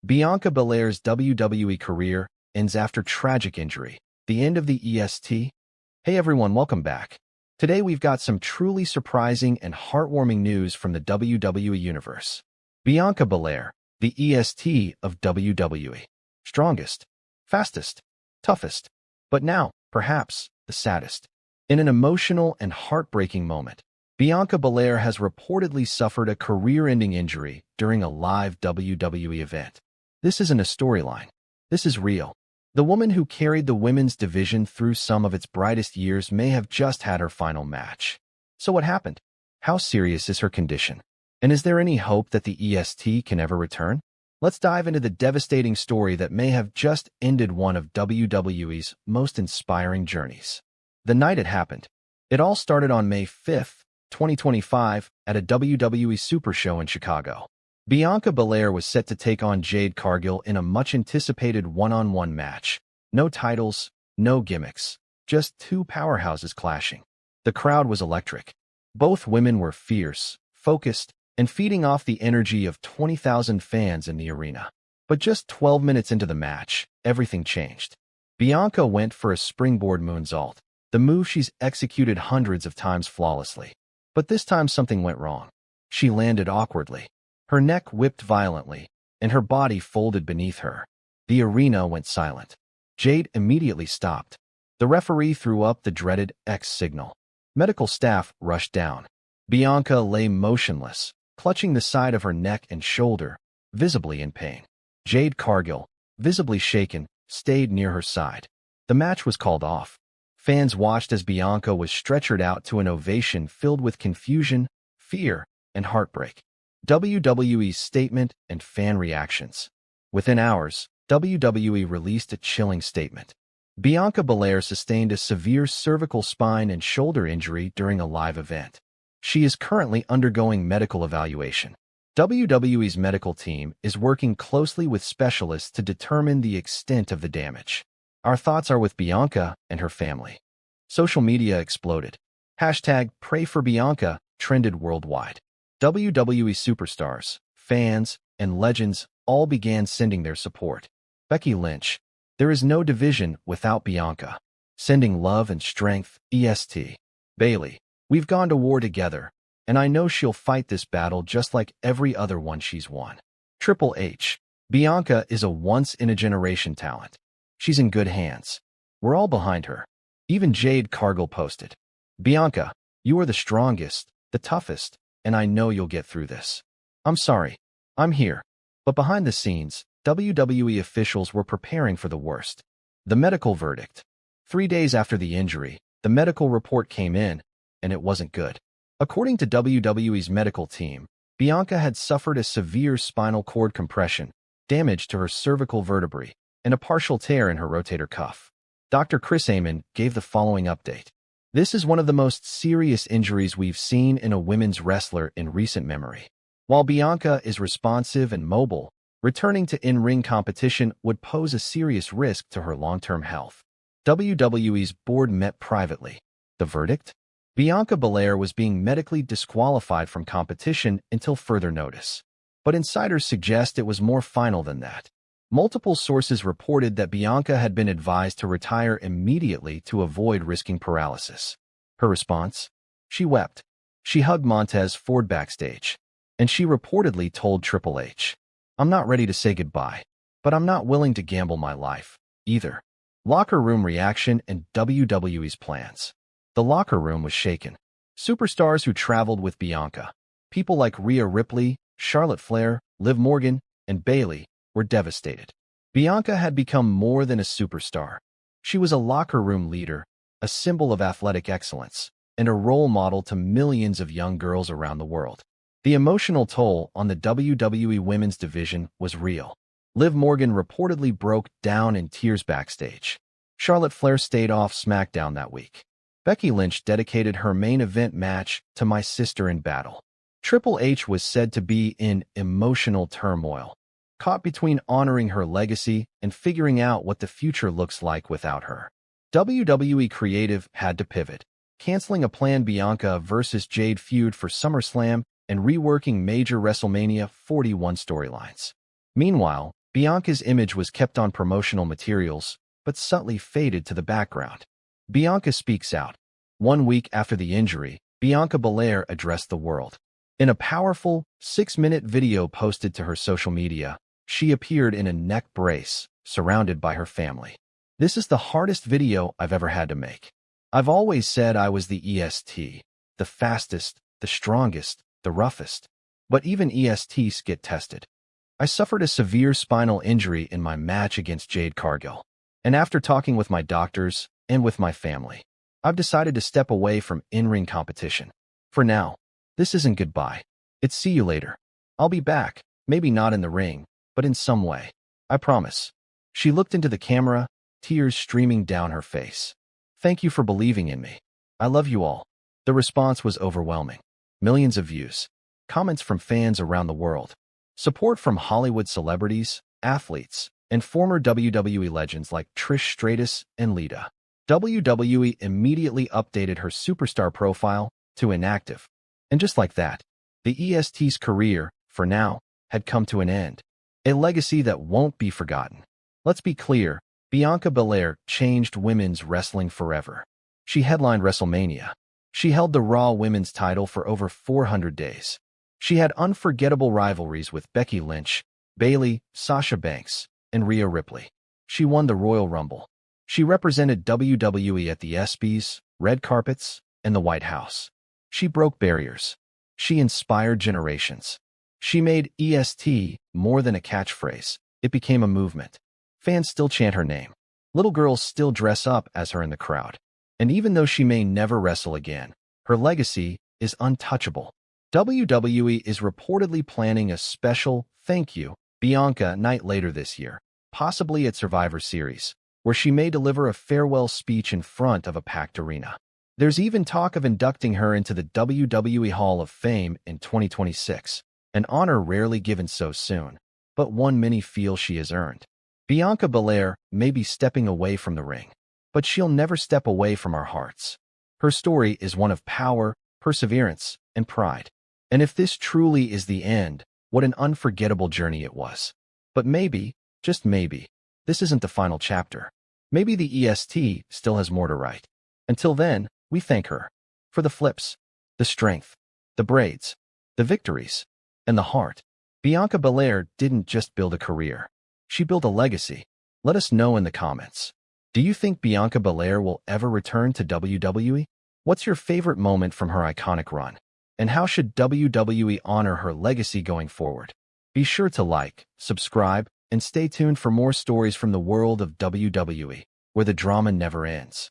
Bianca Belair's WWE career ends after tragic injury. The end of the EST? Hey everyone, welcome back. Today we've got some truly surprising and heartwarming news from the WWE Universe. Bianca Belair, the EST of WWE. Strongest, fastest, toughest, but now, perhaps, the saddest. In an emotional and heartbreaking moment, Bianca Belair has reportedly suffered a career-ending injury during a live WWE event. This isn't a storyline. This is real. The woman who carried the women's division through some of its brightest years may have just had her final match. So what happened? How serious is her condition? And is there any hope that the EST can ever return? Let's dive into the devastating story that may have just ended one of WWE's most inspiring journeys. The night it happened. It all started on May 5th, 2025, at a WWE Super Show in Chicago. Bianca Belair was set to take on Jade Cargill in a much-anticipated one-on-one match. No titles, no gimmicks, just two powerhouses clashing. The crowd was electric. Both women were fierce, focused, and feeding off the energy of 20,000 fans in the arena. But just 12 minutes into the match, everything changed. Bianca went for a springboard moonsault, the move she's executed hundreds of times flawlessly. But this time something went wrong. She landed awkwardly. Her neck whipped violently, and her body folded beneath her. The arena went silent. Jade immediately stopped. The referee threw up the dreaded X signal. Medical staff rushed down. Bianca lay motionless, clutching the side of her neck and shoulder, visibly in pain. Jade Cargill, visibly shaken, stayed near her side. The match was called off. Fans watched as Bianca was stretchered out to an ovation filled with confusion, fear, and heartbreak. WWE's statement and fan reactions. Within hours, WWE released a chilling statement. Bianca Belair sustained a severe cervical spine and shoulder injury during a live event. She is currently undergoing medical evaluation. WWE's medical team is working closely with specialists to determine the extent of the damage. Our thoughts are with Bianca and her family. Social media exploded. Hashtag #PrayForBianca trended worldwide. WWE superstars, fans, and legends all began sending their support. Becky Lynch, there is no division without Bianca. Sending love and strength, EST. Bayley, we've gone to war together, and I know she'll fight this battle just like every other one she's won. Triple H, Bianca is a once-in-a-generation talent. She's in good hands. We're all behind her. Even Jade Cargill posted, Bianca, you are the strongest, the toughest, and I know you'll get through this. I'm sorry. I'm here. But behind the scenes, WWE officials were preparing for the worst. The medical verdict. 3 days after the injury, the medical report came in, and it wasn't good. According to WWE's medical team, Bianca had suffered a severe spinal cord compression, damage to her cervical vertebrae, and a partial tear in her rotator cuff. Dr. Chris Amon gave the following update. This is one of the most serious injuries we've seen in a women's wrestler in recent memory. While Bianca is responsive and mobile, returning to in-ring competition would pose a serious risk to her long-term health. WWE's board met privately. The verdict? Bianca Belair was being medically disqualified from competition until further notice. But insiders suggest it was more final than that. Multiple sources reported that Bianca had been advised to retire immediately to avoid risking paralysis. Her response? She wept. She hugged Montez Ford backstage. And she reportedly told Triple H, I'm not ready to say goodbye, but I'm not willing to gamble my life, either. Locker room reaction and WWE's plans. The locker room was shaken. Superstars who traveled with Bianca, people like Rhea Ripley, Charlotte Flair, Liv Morgan, and Bayley, were devastated. Bianca had become more than a superstar. She was a locker room leader, a symbol of athletic excellence, and a role model to millions of young girls around the world. The emotional toll on the WWE women's division was real. Liv Morgan reportedly broke down in tears backstage. Charlotte Flair stayed off SmackDown that week. Becky Lynch dedicated her main event match to My Sister in Battle. Triple H was said to be in emotional turmoil, caught between honoring her legacy and figuring out what the future looks like without her. WWE Creative had to pivot, canceling a planned Bianca versus Jade feud for SummerSlam and reworking major WrestleMania 41 storylines. Meanwhile, Bianca's image was kept on promotional materials, but subtly faded to the background. Bianca speaks out. 1 week after the injury, Bianca Belair addressed the world. In a powerful, 6-minute video posted to her social media, she appeared in a neck brace, surrounded by her family. "This is the hardest video I've ever had to make. I've always said I was the EST, the fastest, the strongest, the roughest. But even ESTs get tested. I suffered a severe spinal injury in my match against Jade Cargill. And after talking with my doctors and with my family, I've decided to step away from in-ring competition. For now, this isn't goodbye. It's see you later. I'll be back, maybe not in the ring, but in some way. I promise." She looked into the camera, tears streaming down her face. "Thank you for believing in me. I love you all." The response was overwhelming. Millions of views, comments from fans around the world, support from Hollywood celebrities, athletes, and former WWE legends like Trish Stratus and Lita. WWE immediately updated her superstar profile to inactive. And just like that, the EST's career, for now, had come to an end. A legacy that won't be forgotten. Let's be clear, Bianca Belair changed women's wrestling forever. She headlined WrestleMania. She held the Raw Women's title for over 400 days. She had unforgettable rivalries with Becky Lynch, Bayley, Sasha Banks, and Rhea Ripley. She won the Royal Rumble. She represented WWE at the ESPYs, red carpets, and the White House. She broke barriers. She inspired generations. She made EST more than a catchphrase. It became a movement. Fans still chant her name. Little girls still dress up as her in the crowd. And even though she may never wrestle again, her legacy is untouchable. WWE is reportedly planning a special thank you Bianca night later this year, possibly at Survivor Series, where she may deliver a farewell speech in front of a packed arena. There's even talk of inducting her into the WWE Hall of Fame in 2026, an honor rarely given so soon, but one many feel she has earned. Bianca Belair may be stepping away from the ring, but she'll never step away from our hearts. Her story is one of power, perseverance, and pride. And if this truly is the end, what an unforgettable journey it was. But maybe, just maybe, this isn't the final chapter. Maybe the EST still has more to write. Until then, we thank her for the flips, the strength, the braids, the victories, and the heart. Bianca Belair didn't just build a career. She built a legacy. Let us know in the comments. Do you think Bianca Belair will ever return to WWE? What's your favorite moment from her iconic run? And how should WWE honor her legacy going forward? Be sure to like, subscribe, and stay tuned for more stories from the world of WWE, where the drama never ends.